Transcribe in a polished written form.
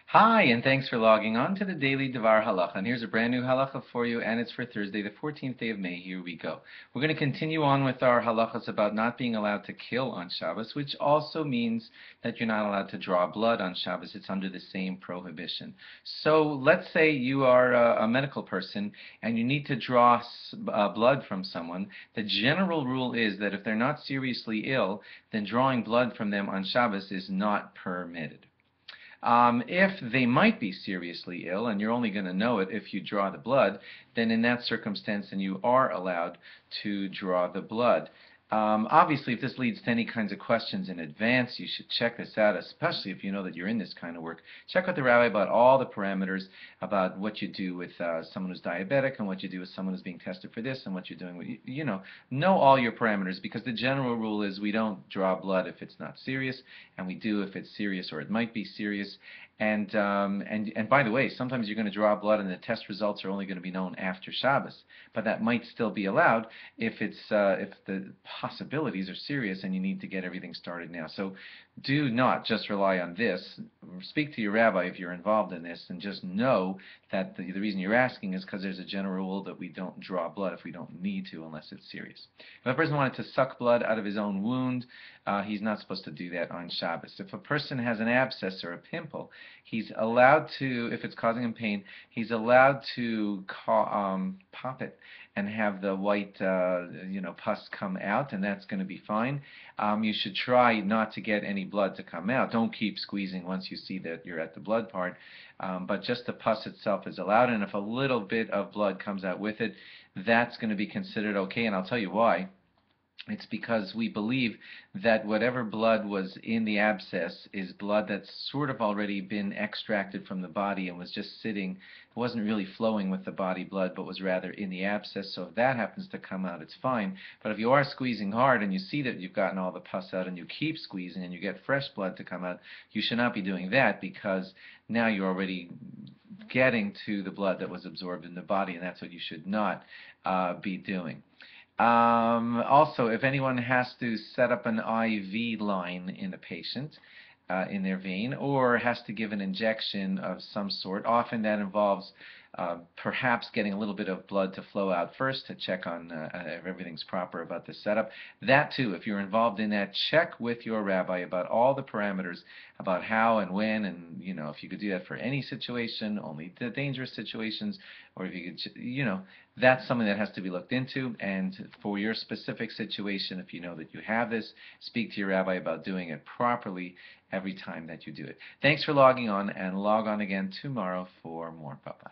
Hi, and thanks for logging on to the Daily DVAR Halacha. And here's a brand new halacha for you, and it's for Thursday, the 14th day of May. Here we go. We're going to continue on with our halachas about not being allowed to kill on Shabbos, which also means that you're not allowed to draw blood on Shabbos. It's under the same prohibition. So let's say you are a medical person and you need to draw blood from someone. The general rule is that if they're not seriously ill, then drawing blood from them on Shabbos is not permitted. If they might be seriously ill, and you're only going to know it if you draw the blood, then in that circumstance, then you are allowed to draw the blood. Obviously, if this leads to any kinds of questions in advance, you should check this out, especially if you know that you're in this kind of work. Check with the rabbi about all the parameters, about what you do with someone who's diabetic, and what you do with someone who's being tested for this, and what you're doing with, know all your parameters, because the general rule is we don't draw blood if it's not serious, and we do if it's serious or it might be serious. And by the way, sometimes you're going to draw blood and the test results are only going to be known after Shabbos, but that might still be allowed if the possibilities are serious and you need to get everything started now. So do not just rely on this. Speak to your rabbi if you're involved in this, and just know that the reason you're asking is because there's a general rule that we don't draw blood if we don't need to unless it's serious. If a person wanted to suck blood out of his own wound, he's not supposed to do that on Shabbos. If a person has an abscess or a pimple, he's allowed to, if it's causing him pain, he's allowed to pop it and have the white pus come out, and that's going to be fine. You should try not to get any blood to come out. Don't keep squeezing once you see that you're at the blood part, but just the pus itself is allowed, and if a little bit of blood comes out with it, that's going to be considered okay, and I'll tell you why. It's because we believe that whatever blood was in the abscess is blood that's sort of already been extracted from the body and was just sitting. It wasn't really flowing with the body blood, but was rather in the abscess. So if that happens to come out, it's fine. But if you are squeezing hard and you see that you've gotten all the pus out and you keep squeezing and you get fresh blood to come out, you should not be doing that, because now you're already getting to the blood that was absorbed in the body, and that's what you should not be doing. Also, if anyone has to set up an IV line in a patient, in their vein, or has to give an injection of some sort, often that involves perhaps getting a little bit of blood to flow out first to check on if everything's proper about the setup. That too, if you're involved in that, check with your rabbi about all the parameters about how and when, and if you could do that for any situation, only the dangerous situations, or if you could, that's something that has to be looked into. And for your specific situation, if you know that you have this, speak to your rabbi about doing it properly every time that you do it. Thanks for logging on, and log on again tomorrow for more. Bye-bye.